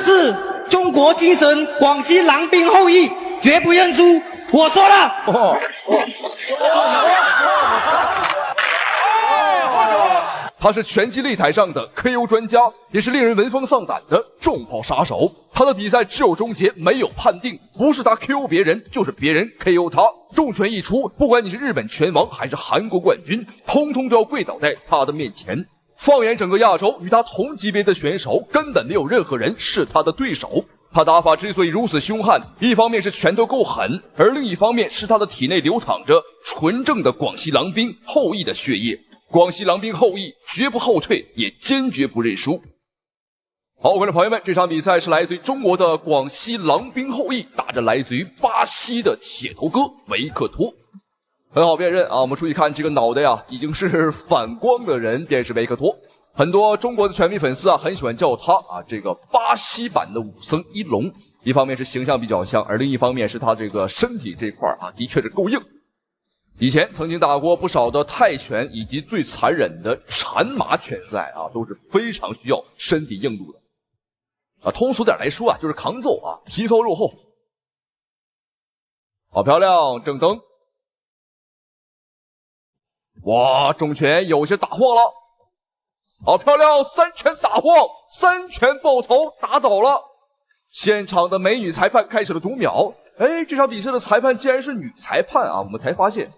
就是中国精神，广西狼兵后裔，绝不认输。我说了。他是拳击擂台上的 KO 专家，也是令人闻风丧胆的重炮杀手。他的比赛只有终结，没有判定，不是他 KO 别人，就是别人 KO 他。重拳一出，不管你是日本拳王还是韩国冠军，通通都要跪倒在他的面前。放眼整个亚洲，与他同级别的选手，根本没有任何人是他的对手。他打法之所以如此凶悍，一方面是拳头够狠，而另一方面是他的体内流淌着纯正的广西狼兵后裔的血液。广西狼兵后裔绝不后退，也坚决不认输。好，观众朋友们，这场比赛是来自于中国的广西狼兵后裔打着来自于巴西的铁头哥维克托。很好辨认啊，我们注意看这个脑袋啊，已经是反光的人便是维克托。很多中国的拳迷粉丝啊，很喜欢叫他啊这个巴西版的武僧一龙。一方面是形象比较像，而另一方面是他这个身体这块啊，的确是够硬。以前曾经打过不少的泰拳以及最残忍的缠马拳赛啊，都是非常需要身体硬度的。啊，通俗点来说啊，就是扛揍啊，皮糙肉厚。好漂亮，正蹬。哇，重拳有些打晃了。好漂亮，三拳打晃，三拳爆头打倒了。现场的美女裁判开始了读秒。哎，这场比赛的裁判竟然是女裁判啊，我们才发现。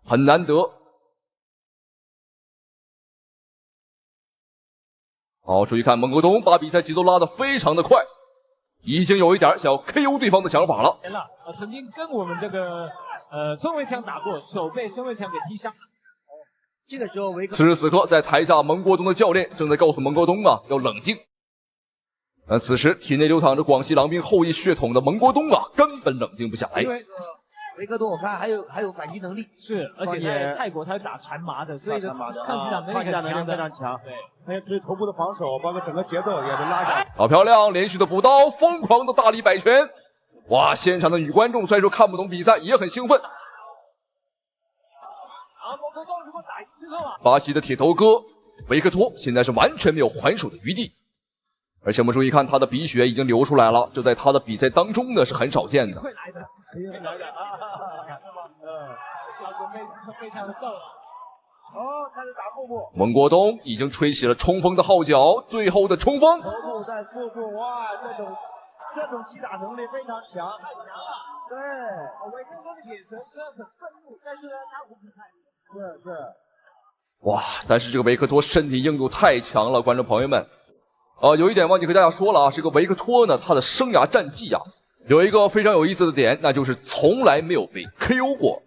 很难得。好，注意看，蒙格东把比赛节奏拉得非常的快，已经有一点想要 KO 对方的想法了。曾经跟我们这个孙伟强打过，手被孙伟强给踢伤了。这个时候此时此刻，在台下蒙国东的教练正在告诉蒙国东啊要冷静。此时体内流淌着广西狼兵后裔血统的蒙国东啊，根本冷静不下来。因为维克多我看还有反击能力，是，而且在泰国他打缠马的，所以抗击打能力非常强。对，还有对头部的防守，包括整个节奏也是拉下。好漂亮，连续的补刀，疯狂的大力摆拳。哇，现场的女观众虽然说看不懂比赛，也很兴奋。巴西的铁头哥维克托现在是完全没有还手的余地，而且我们注意看他的鼻血已经流出来了，这在他的比赛当中呢是很少见的。会来的，会来的啊！非常的够了。哦，开始打腹部。蒙国东已经吹起了冲锋的号角，最后的冲锋。头部在腹部，哇，这种击打能力非常强，太强了。对，维克托的眼神虽然很愤怒，但是呢他无可奈何。是。哇，但是这个维克托身体硬度太强了，观众朋友们。有一点忘记和大家说了啊，这个维克托呢，他的生涯战绩啊，有一个非常有意思的点，那就是从来没有被 KO 过。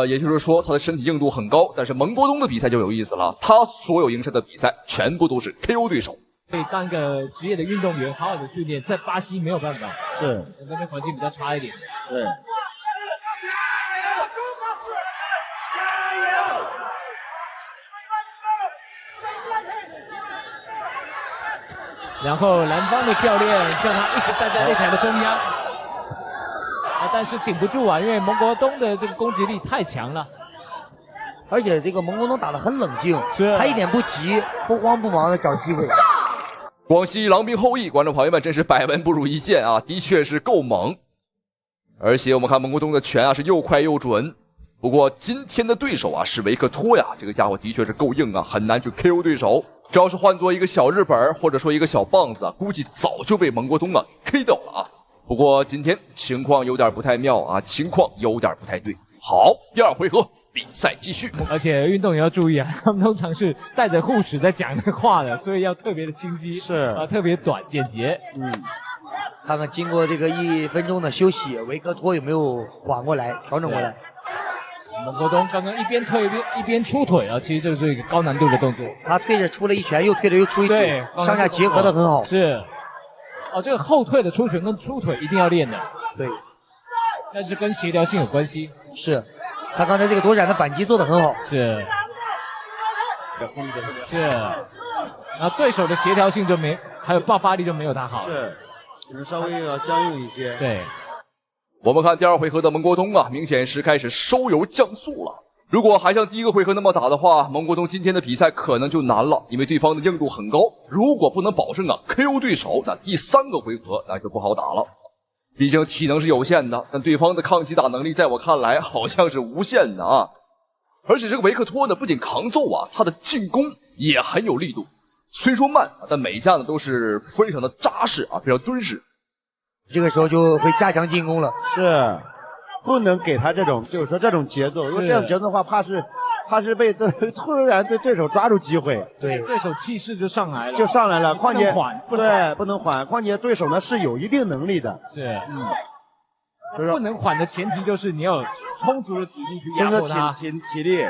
也就是说他的身体硬度很高，但是蒙国东的比赛就有意思了，他所有赢下的比赛全部都是 KO 对手。所以当一个职业的运动员，好好的训练，在巴西没有办法，是那边环境比较差一点。对。然后蓝方的教练叫他一直待在擂台的中央，但是顶不住啊，因为蒙国东的这个攻击力太强了，而且这个蒙国东打得很冷静，是他一点不急，不慌不忙的找机会。广西狼兵后裔，观众朋友们真是百闻不如一见啊，的确是够猛。而且我们看蒙国东的拳啊是又快又准，不过今天的对手啊是维克托呀，这个家伙的确是够硬啊，很难去 KO 对手。这要是换做一个小日本或者说一个小棒子，估计早就被蒙国东啊 K 掉了啊。不过今天情况有点不太妙啊，情况有点不太对。好，第二回合比赛继续。而且运动员要注意啊，他们通常是带着护齿在讲的话的，所以要特别的清晰，是特别短简洁。看看经过这个1分钟的休息，维克托有没有缓过来，调整过来。蒙国东刚刚一边推一边出腿啊，其实这是一个高难度的动作。他对着出了一拳，又推着又出一腿，上下结合的很好。是，这个后退的出拳跟出腿一定要练的。对，但是跟协调性有关系。是，他刚才这个躲闪的反击做得很好。是，是，然后对手的协调性就没，还有爆发力就没有他好。是，可能稍微要僵硬一些。对。我们看第二回合的蒙国东啊，明显是开始收油降速了。如果还像第一个回合那么打的话，蒙国东今天的比赛可能就难了，因为对方的硬度很高，如果不能保证KO 对手，那第3个回合那就不好打了。毕竟体能是有限的，但对方的抗击打能力在我看来好像是无限的啊！而且这个维克托呢，不仅抗揍他的进攻也很有力度，虽说慢，但每下呢都是非常的扎实非常敦实。这个时候就会加强进攻了。是，不能给他这种，就是说这种节奏，因为这种节奏的话，怕是被突然被对手抓住机会，对手气势就上来了，况且不能缓，况且对手呢是有一定能力的，是，不能缓的前提就是你要有充足的体力去压迫他，体力，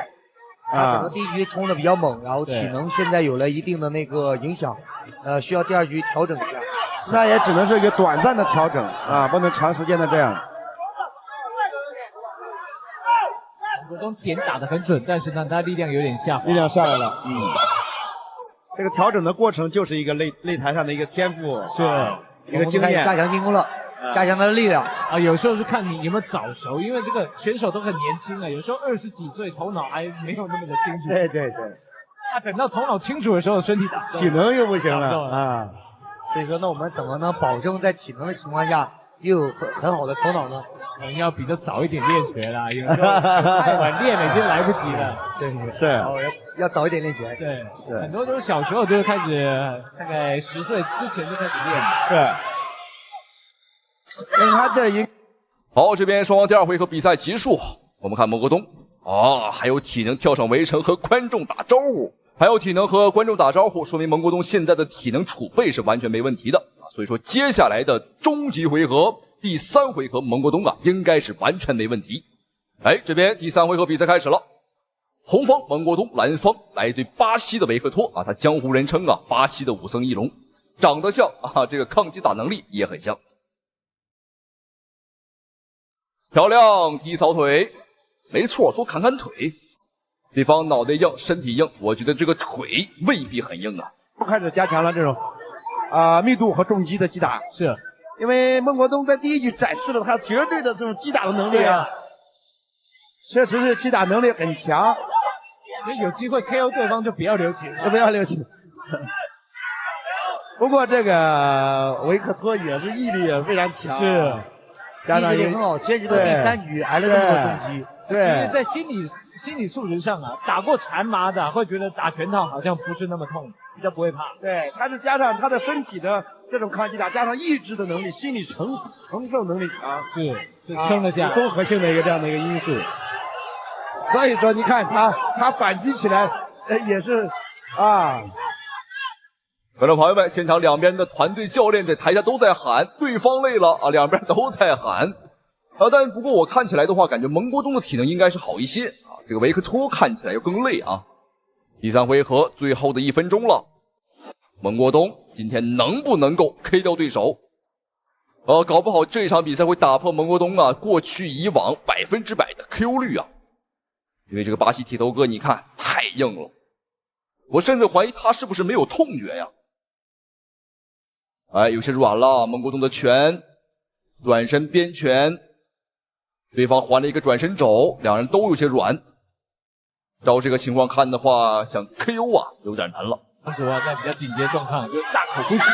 他可能第一局冲的比较猛，然后体能现在有了一定的那个影响，需要第2局调整一下。那也只能是一个短暂的调整不能长时间的这样。国东点打得很准，但是呢，他力量有点下来了。这个调整的过程就是一个擂台上的一个天赋，是一个经验。加强进攻了，加强他的力量有时候是看你有没有早熟，因为这个选手都很年轻有时候20几岁，头脑还没有那么的清楚。对。他等到头脑清楚的时候，身体打体能又不行了所以说，那我们怎么能保证在体能的情况下又有很好的头脑呢？可能要比他早一点练拳啦，有时候太晚练了已经来不及了。对，要早一点练拳。对，是很多都是小时候就开始，大概10岁之前就开始练。因为他这好，这边双方第2回合比赛结束，我们看蒙国东还有体能跳上围城和观众打招呼。说明蒙国东现在的体能储备是完全没问题的所以说接下来的终极回合第3回合，蒙国东应该是完全没问题。这边第3回合比赛开始了，红方蒙国东，蓝方来自于巴西的维克托他江湖人称巴西的武僧一龙，长得像这个抗击打能力也很像。漂亮，低扫腿，没错，多看看腿。对方脑袋硬，身体硬，我觉得这个腿未必很硬开始加强了这种密度和重击的击打，是因为孟国东在第1局展示了他绝对的这种击打的能力确实是击打能力很强。所以有机会 KO 对方就不要留情，不过这个维克托也是毅力也非常强，加上也很好，坚持到第3局挨了这么多重击。其实在心理素质上打过缠麻的会觉得打拳套好像不是那么痛，比较不会怕。对，他是加上他的身体的这种抗击打，加上意志的能力，心理承受能力强，是撑得下，综合性的一个这样的一个因素。所以说，你看他反击起来也是观众朋友们，现场两边的团队教练在台下都在喊，对方累了两边都在喊。但不过我看起来的话，感觉蒙国东的体能应该是好一些这个维克托看起来又更累第3回合最后的1分钟了，蒙国东今天能不能够 K 掉对手？搞不好这场比赛会打破蒙国东过去以往100%的 KO 率因为这个巴西铁头哥你看太硬了，我甚至怀疑他是不是没有痛觉有些软了。蒙国东的拳转身边拳，对方还了一个转身肘，两人都有些软。照这个情况看的话，想 KO 有点难了。主要在比较紧急的状况，就是大口呼气，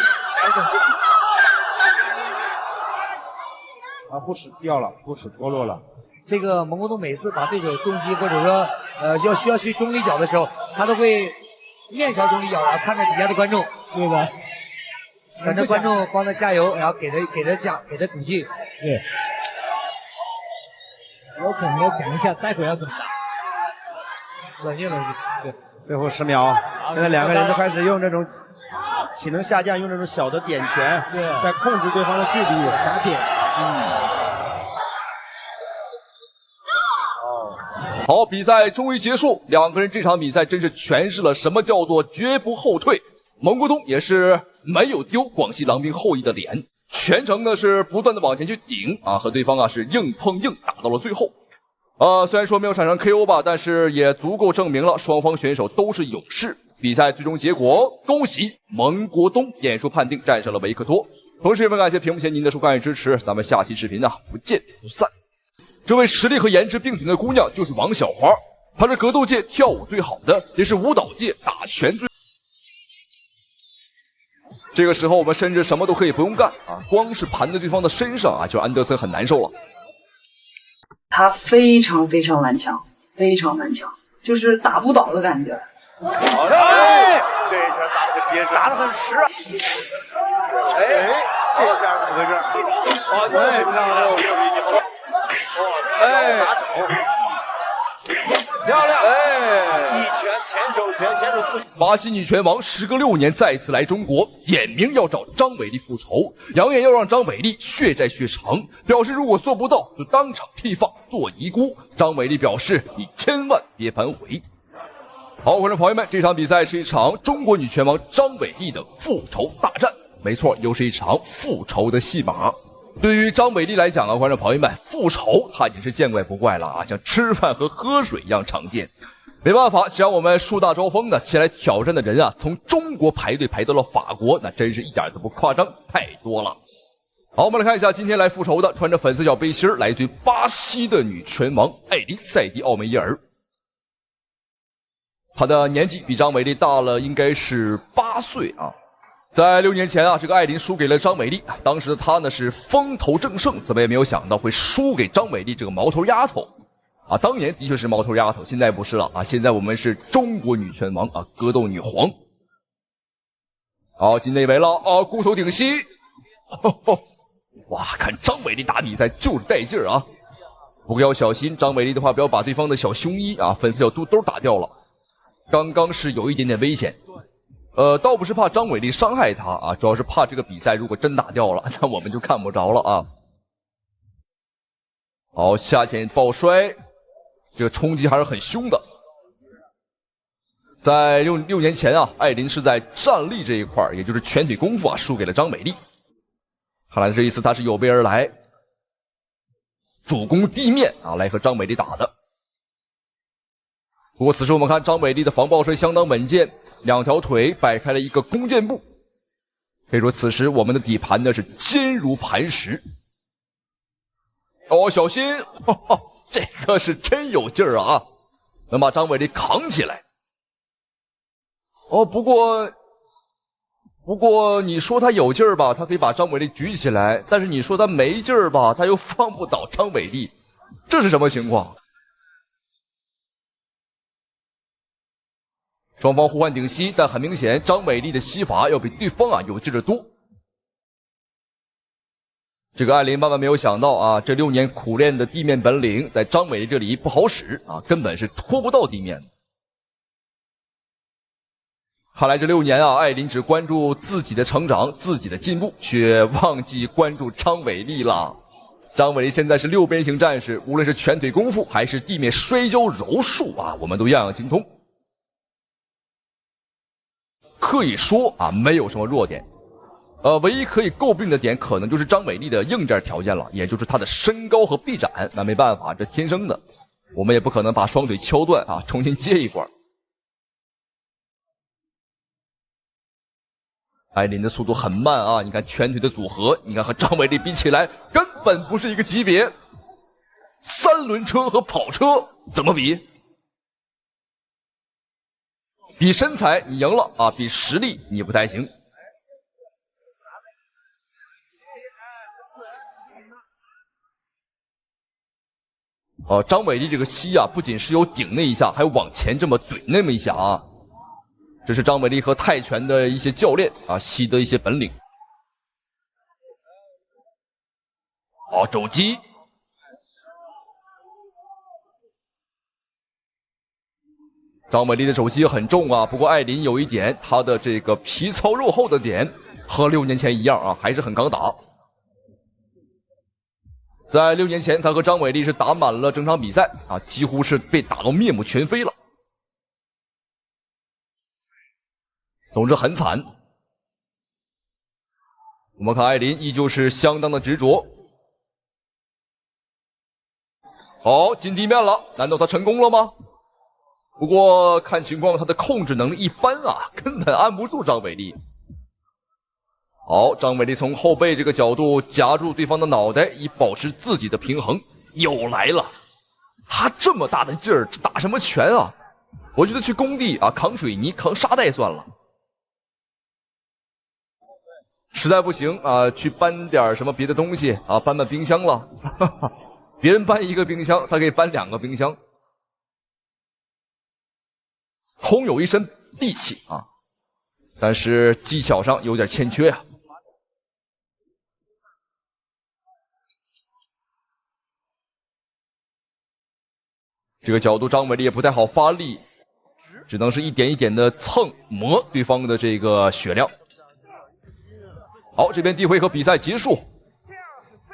不耻掉了，不耻脱落了。这个蒙国东每次把对手重击或者说需要去中立脚的时候，他都会面朝中立脚，然后看着底下的观众，对吧？等着观众帮他加油，然后给他鼓气。对，有可能要想一下待会要怎么打。冷静。对，最后10秒，现在2个人都开始用这种体能下降，用这种小的点拳，在控制对方的距离打点。好，比赛终于结束，两个人这场比赛真是诠释了什么叫做绝不后退。蒙国东也是没有丢广西狼兵后裔的脸，全程呢是不断的往前去顶和对方是硬碰硬打到了最后。虽然说没有产生 KO 吧，但是也足够证明了双方选手都是勇士。比赛最终结果，恭喜蒙国东演出判定战胜了维克托。同时也感谢屏幕前您的收看与支持，咱们下期视频不见不散。这位实力和颜值并举的姑娘就是王小花。她是格斗界跳舞最好的，也是舞蹈界打拳最。这个时候我们甚至什么都可以不用干啊，光是盘在对方的身上啊，就安德森很难受了。他非常非常顽强，非常顽强，就是打不倒的感觉。哎，这一拳打得很结实，打得很实。哎，这下怎么回事？哎，漂亮！哎，砸手，漂亮！哎，一拳前手拳，前手刺。巴西女拳王时隔6年再次来中国，点名要找张伟丽复仇，扬言要让张伟丽血债血偿，表示如果做不到就当场剃发做遗孤。张伟丽表示：“你千万别反悔。”好，观众朋友们，这场比赛是一场中国女拳王张伟丽的复仇大战。没错，又是一场复仇的戏码。对于张伟丽来讲啊，观众朋友们，复仇她已经是见怪不怪了啊，像吃饭和喝水一样常见。没办法，想让我们树大招风的前来挑战的人啊，从中国排队排到了法国，那真是一点都不夸张，太多了。好，我们来看一下今天来复仇的，穿着粉色小背心来自于巴西的女拳王艾琳·塞迪奥梅耶尔。她的年纪比张伟丽大了，应该是8岁啊。在6年前啊，这个艾琳输给了张伟丽，当时的她呢是风头正盛，怎么也没有想到会输给张伟丽这个毛头丫头啊。当年的确是毛头丫头，现在不是了啊，现在我们是中国女拳王啊，格斗女皇。好，进内围了啊，骨头顶膝，哇，看张伟丽打比赛就是带劲儿啊。不过要小心，张伟丽的话不要把对方的小胸衣啊、粉色小肚兜打掉了。刚刚是有一点点危险。倒不是怕张伟丽伤害他啊，主要是怕这个比赛如果真打掉了，那我们就看不着了啊。好，下潜抱摔，这个冲击还是很凶的。在六年前啊，艾琳是在站立这一块，也就是拳腿功夫啊，输给了张伟丽。看来这一次他是有备而来，主攻地面啊，来和张伟丽打的。不过此时我们看张伟丽的防抱摔相当稳健。2条腿摆开了一个弓箭步，可以说此时我们的底盘呢是坚如磐石。哦，小心，这个是真有劲儿啊，能把张伟丽扛起来。哦，不过你说他有劲儿吧，他可以把张伟丽举起来，但是你说他没劲儿吧，他又放不倒张伟丽，这是什么情况？双方互换顶膝，但很明显，张伟丽的膝法要比对方啊有劲儿多。这个艾琳万万没有想到啊，这6年苦练的地面本领，在张伟丽这里不好使啊，根本是拖不到地面。看来这6年啊，艾琳只关注自己的成长、自己的进步，却忘记关注张伟丽了。张伟丽现在是6边形战士，无论是拳腿功夫还是地面摔跤柔术啊，我们都样样精通。可以说啊，没有什么弱点，唯一可以诟病的点可能就是张伟丽的硬件条件了，也就是她的身高和臂展。那没办法，这天生的，我们也不可能把双腿敲断啊，重新接一块。艾琳的速度很慢啊，你看拳腿的组合，你看和张伟丽比起来根本不是一个级别。3轮车和跑车怎么比？比身材你赢了啊，比实力你不太行。张伟丽这个膝啊，不仅是有顶那一下，还有往前这么怼那么一下啊，这是张伟丽和泰拳的一些教练啊习得一些本领。好，肘击。张伟丽的肘击很重啊，不过艾琳有一点，她的这个皮糙肉厚的点和6年前一样啊，还是很刚打。在6年前，她和张伟丽是打满了整场比赛啊，几乎是被打到面目全非了。总之很惨。我们看艾琳依旧是相当的执着。好，进地面了，难道她成功了吗？不过看情况，他的控制能力一般啊，根本按不住张伟丽。好，张伟丽从后背这个角度夹住对方的脑袋，以保持自己的平衡。又来了，他这么大的劲儿，打什么拳啊？我觉得去工地啊扛水泥、扛沙袋算了。实在不行啊，去搬点什么别的东西啊，搬冰箱了。别人搬一个冰箱，他可以搬2个冰箱。空有一身力气啊，但是技巧上有点欠缺啊。这个角度张伟丽也不太好发力，只能是一点一点的蹭磨对方的这个血量。好，这边第一回合比赛结束，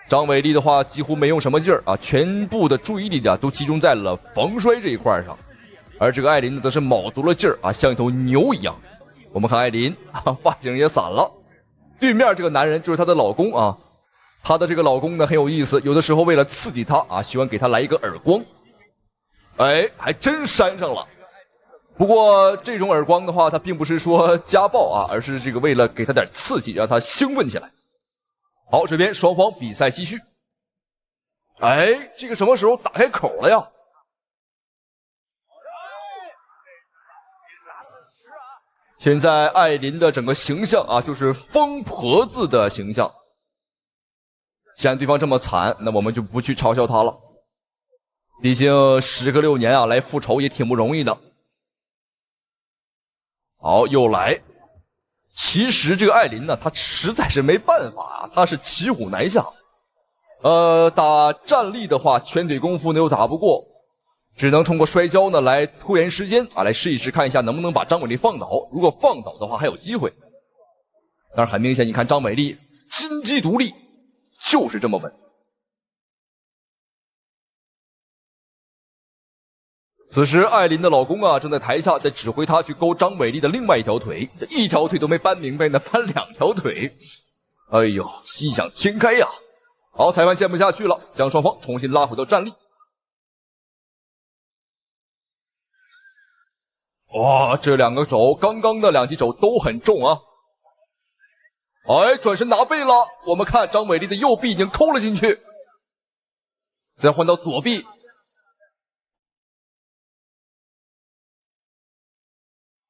张伟丽的话几乎没用什么劲儿啊，全部的注意力啊都集中在了防摔这一块上，而这个艾琳呢则是卯足了劲儿啊，像一头牛一样。我们看艾琳啊，发型也散了。对面这个男人就是她的老公啊，她的这个老公呢很有意思，有的时候为了刺激她啊，喜欢给她来一个耳光。哎，还真扇上了。不过这种耳光的话，它并不是说家暴啊，而是这个为了给他点刺激，让他兴奋起来。好，这边双方比赛继续。哎，这个什么时候打开口了呀？现在艾琳的整个形象啊，就是疯婆子的形象。既然对方这么惨，那我们就不去嘲笑他了。毕竟时隔6年啊，来复仇也挺不容易的。好，又来。其实这个艾琳呢，她实在是没办法啊，她是骑虎难下。打站立的话，拳腿功夫呢又打不过，只能通过摔跤呢来拖延时间啊，来试一试看一下能不能把张伟丽放倒。如果放倒的话，还有机会。但是很明显，你看张伟丽金鸡独立，就是这么稳。此时，艾琳的老公啊正在台下在指挥她去勾张伟丽的另外一条腿，这一条腿都没搬明白呢，搬2条腿。哎呦，异想天开呀！好，裁判见不下去了，将双方重新拉回到站立。哇，这2个肘，刚刚的2记肘都很重啊！哎，转身拿背了，我们看张伟丽的右臂已经抠了进去，再换到左臂。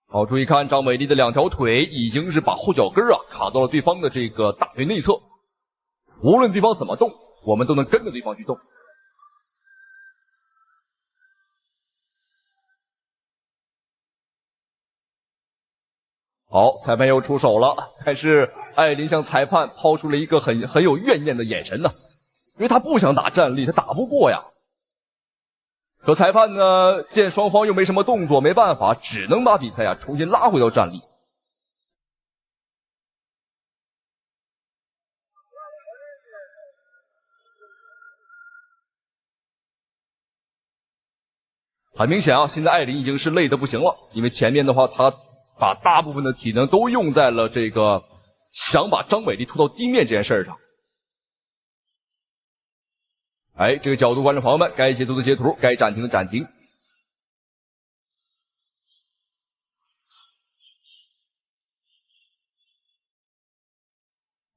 好，注意看，张伟丽的2条腿已经是把后脚跟啊卡到了对方的这个大腿内侧。无论对方怎么动，我们都能跟着对方去动。好，裁判又出手了，但是艾琳向裁判抛出了一个很有怨念的眼神呢，因为他不想打站立，他打不过呀。可裁判呢，见双方又没什么动作，没办法，只能把比赛啊重新拉回到站立。很明显啊，现在艾琳已经是累得不行了，因为前面的话，她把大部分的体能都用在了这个想把张伟丽拖到地面这件事上。哎，这个角度，观众朋友们，该截图的截图，该暂停的暂停。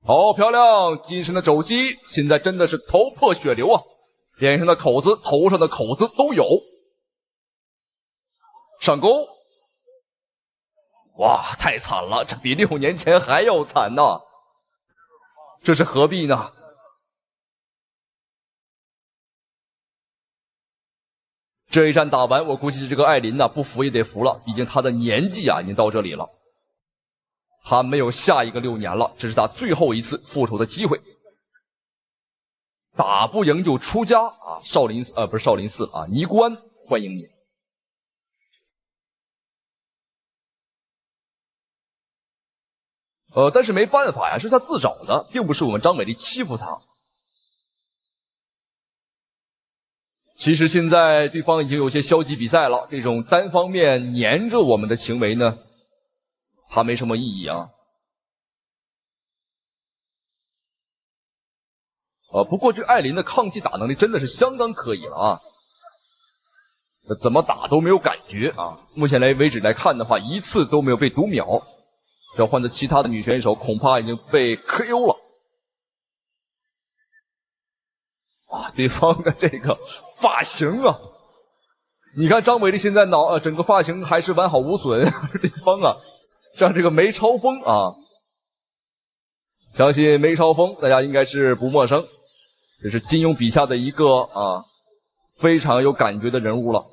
好漂亮，金身的肘击，现在真的是头破血流啊！脸上的口子、头上的口子都有。上钩！哇，太惨了，这比6年前还要惨呐！这是何必呢？这一战打完，我估计这个艾琳呢，不服也得服了，毕竟她的年纪啊已经到这里了，她没有下一个6年了，这是她最后一次复仇的机会。打不赢就出家啊！不是少林寺啊，尼姑庵欢迎你。但是没办法呀，是他自找的，并不是我们张美丽欺负他。其实现在对方已经有些消极比赛了，这种单方面黏着我们的行为呢，它没什么意义啊。不过这艾琳的抗击打能力真的是相当可以了啊，怎么打都没有感觉啊。目前为止来看的话，一次都没有被读秒。要换的其他的女选手恐怕已经被 KO 了。哇，对方的这个发型啊，你看张伟丽现在整个发型还是完好无损，对方啊，像这个梅超风啊，相信梅超风大家应该是不陌生，这是金庸笔下的一个啊非常有感觉的人物了。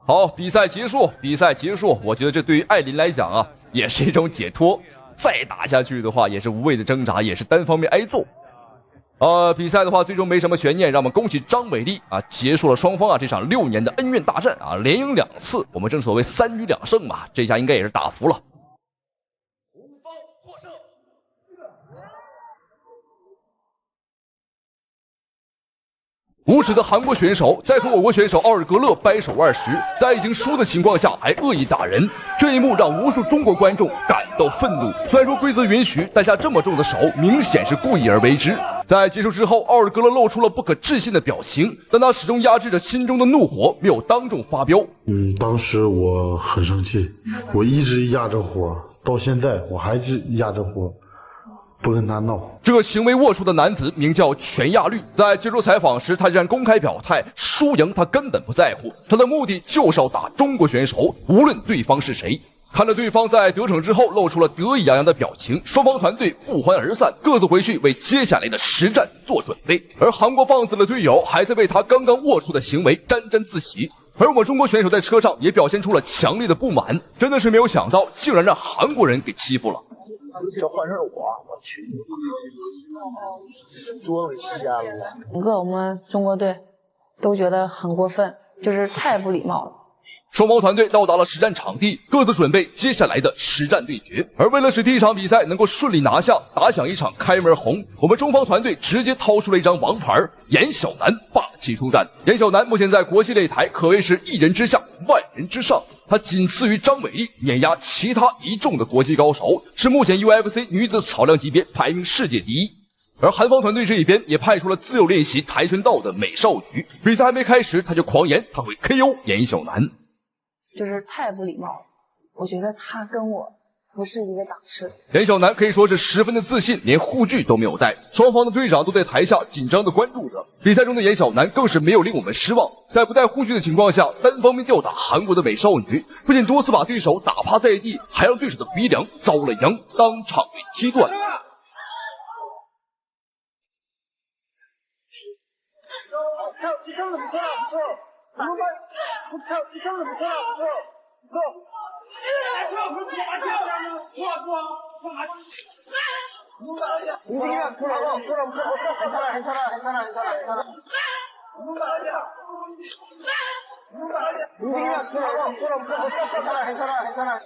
好，比赛结束，比赛结束。我觉得这对于艾琳来讲啊，也是一种解脱。再打下去的话，也是无谓的挣扎，也是单方面挨揍。比赛的话，最终没什么悬念，让我们恭喜张伟丽啊，结束了双方啊这场6年的恩怨大战啊，连赢2次。我们正所谓3局2胜嘛，这下应该也是打服了。无耻的韩国选手在和我国选手奥尔格勒掰手腕时，在已经输的情况下还恶意打人，这一幕让无数中国观众感到愤怒。虽然说规则允许带下这么重的手，明显是故意而为之。在结束之后，奥尔格勒露出了不可置信的表情，但他始终压制着心中的怒火，没有当众发飙。当时我很生气，我一直压着火，到现在我还是压着火。不跟他闹。这个行为龌龊的男子名叫全亚律，在接受采访时，他竟然公开表态，输赢他根本不在乎，他的目的就是要打中国选手，无论对方是谁。看着对方在得逞之后露出了得意洋洋的表情，双方团队不欢而散，各自回去为接下来的实战做准备。而韩国棒子的队友还在为他刚刚龌龊的行为沾沾自喜。而我们中国选手在车上也表现出了强烈的不满，真的是没有想到，竟然让韩国人给欺负了。这换成我去，多危险了！整个我们中国队都觉得很过分，就是太不礼貌了。双方团队到达了实战场地，各自准备接下来的实战对决。而为了使第一场比赛能够顺利拿下，打响一场开门红，我们中方团队直接掏出了一张王牌，严小南霸气出战。严小南目前在国际擂台可谓是一人之下，万人之上，他仅次于张伟丽，碾压其他一众的国际高手，是目前 UFC 女子草量级别排名世界第一。而韩方团队这一边也派出了自由练习跆拳道的美少女，比赛还没开始，他就狂言他会 KO 严小南。就是太不礼貌了，我觉得他跟我不是一个档次。严小南可以说是十分的自信，连护具都没有带。双方的队长都在台下紧张的关注着。比赛中的严小南更是没有令我们失望，在不带护具的情况下，单方面吊打韩国的美少女，不仅多次把对手打趴在地，还让对手的鼻梁遭了殃，当场被踢断。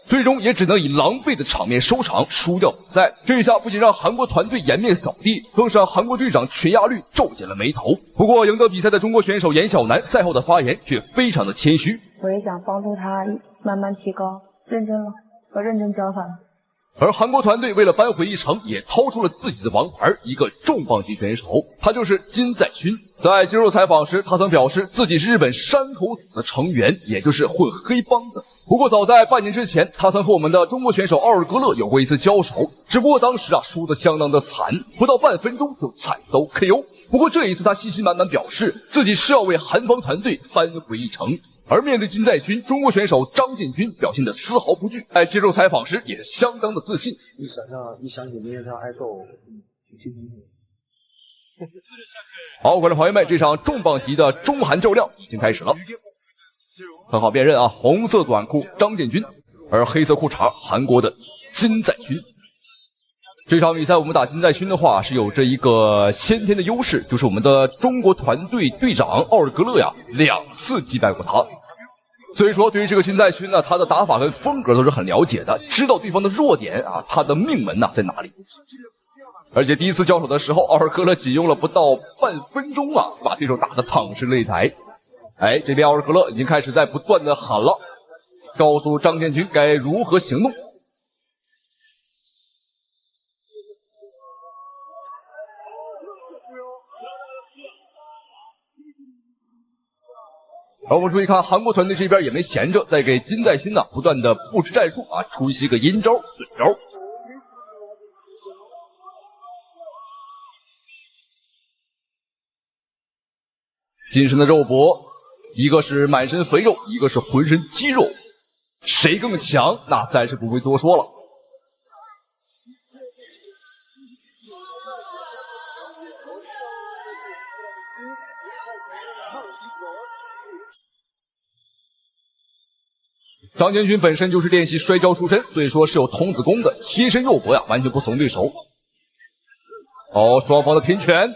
最终也只能以狼狈的场面收场，输掉比赛。这一下不仅让韩国团队颜面扫地，更是让韩国队长全亚律皱紧了眉头。不过赢得比赛的中国选手严小南赛后的发言却非常的谦虚，我也想帮助他慢慢提高，认真了，我认真教他了。而韩国团队为了扳回一城，也掏出了自己的王牌，一个重磅级选手，他就是金在勋。在接受采访时，他曾表示自己是日本山口组的成员，也就是混黑帮的。不过早在半年之前，他曾和我们的中国选手奥尔格勒有过一次交手，只不过当时输得相当的惨，不到半分钟就惨遭 KO。不过这一次他信心满满，表示自己是要为韩方团队扳回一城。而面对金在勋，中国选手张建军表现得丝毫不惧，在接受采访时也是相当的自信。一想起明天他挨揍，挺心疼。好，观众朋友们，这场重磅级的中韩较量已经开始了。很好辨认啊，红色短裤张建军，而黑色裤衩韩国的金在勋。这场比赛我们打金在勋的话是有着一个先天的优势，就是我们的中国团队队长奥尔格勒呀2次击败过他。所以说对于这个金在勋呢，他的打法跟风格都是很了解的，知道对方的弱点啊，他的命门在哪里。而且第一次交手的时候，奥尔格勒仅用了不到半分钟啊，把对手打得躺尸擂台。这边奥尔格勒已经开始在不断的喊了，告诉张建军该如何行动。而我们注意看，韩国团队这边也没闲着，在给金在新不断的布置战术啊，出一些个阴招、损招。金身的肉搏，一个是满身肥肉，一个是浑身肌肉，谁更强，那暂时不会多说了。张建军本身就是练习摔跤出身，所以说是有童子功的，贴身肉搏呀，完全不怂对手。哦，双方的拼拳。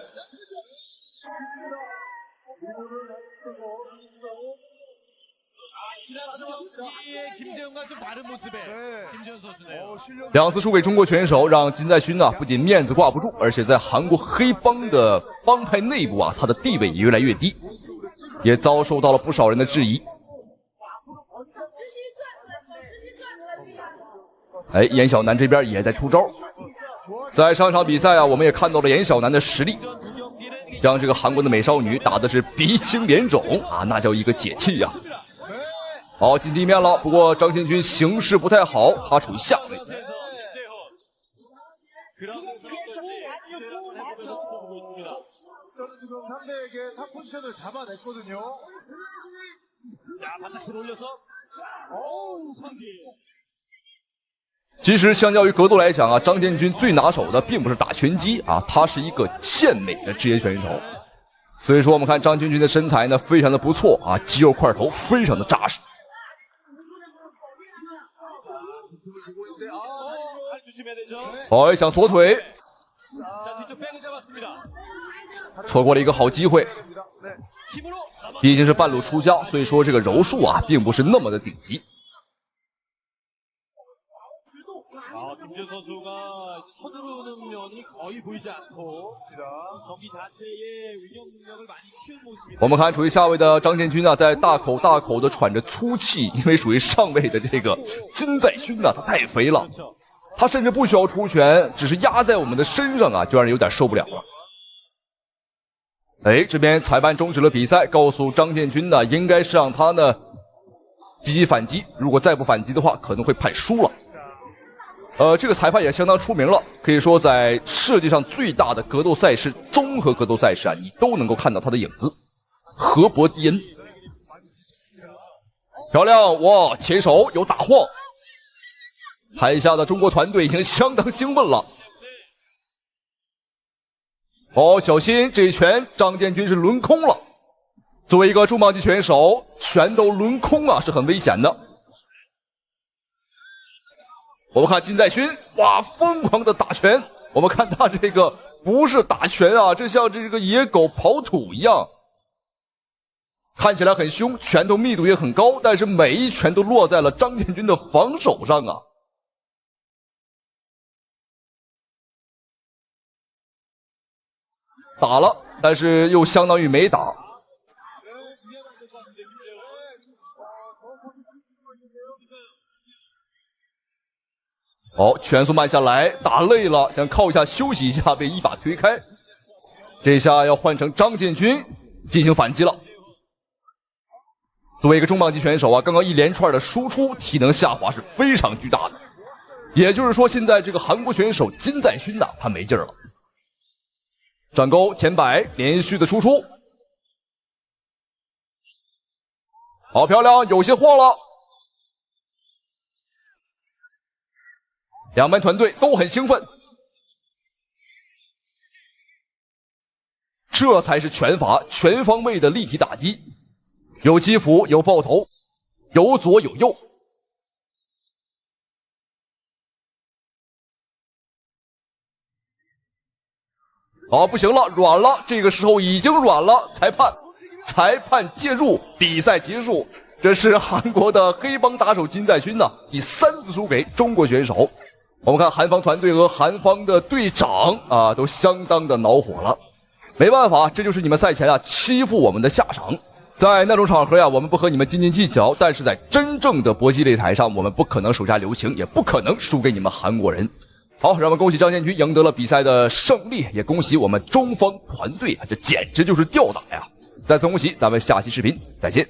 两次输给中国选手，让金在勋不仅面子挂不住，而且在韩国黑帮的帮派内部他的地位也越来越低，也遭受到了不少人的质疑。哎，严小南这边也在出招。在上场比赛我们也看到了严小南的实力，将这个韩国的美少女打的是鼻青脸肿那叫一个解气呀。好，进地面了，不过张建军形势不太好，他处于下位。其实相较于格斗来讲张建军最拿手的并不是打拳击他是一个健美的职业选手。所以说我们看张建军的身材呢非常的不错肌肉块头非常的扎实。好，想锁腿，错过了一个好机会。毕竟是半路出家，所以说这个柔术并不是那么的顶级。我们看处于下位的张建军在大口大口的喘着粗气，因为属于上位的这个金在勋他太肥了，他甚至不需要出拳，只是压在我们的身上就让人有点受不了了。哎，这边裁判终止了比赛，告诉张建军应该是让他积极反击，如果再不反击的话可能会判输了。这个裁判也相当出名了，可以说在世界上最大的格斗赛事，综合格斗赛事你都能够看到他的影子。何伯迪恩，漂亮哇！前手有打晃，台下的中国团队已经相当兴奋了。哦，小心这一拳，张建军是轮空了。作为一个重磅级选手，拳头轮空是很危险的。我们看金在勋，哇，疯狂的打拳。我们看他这个不是打拳这像这个野狗刨土一样，看起来很凶，拳头密度也很高，但是每一拳都落在了张建军的防守上打了，但是又相当于没打。好，拳速慢下来，打累了，想靠一下休息一下，被一把推开。这下要换成张建军进行反击了。作为一个重磅级选手刚刚一连串的输出，体能下滑是非常巨大的。也就是说，现在这个韩国选手金在勋他没劲儿了。转勾前摆，连续的输出。好漂亮，有些晃了。两边团队都很兴奋，这才是拳法，全方位的立体打击，有击斧，有爆头，有左有右。好，不行了，软了，这个时候已经软了。裁判介入，比赛结束。这是韩国的黑帮打手金在勋第3次输给中国选手。我们看韩方团队和韩方的队长都相当的恼火了。没办法，这就是你们赛前欺负我们的下场。在那种场合我们不和你们斤斤计较，但是在真正的搏击擂台上，我们不可能手下留情，也不可能输给你们韩国人。好，让我们恭喜张建军赢得了比赛的胜利，也恭喜我们中方团队这简直就是吊打呀！再次恭喜，咱们下期视频再见。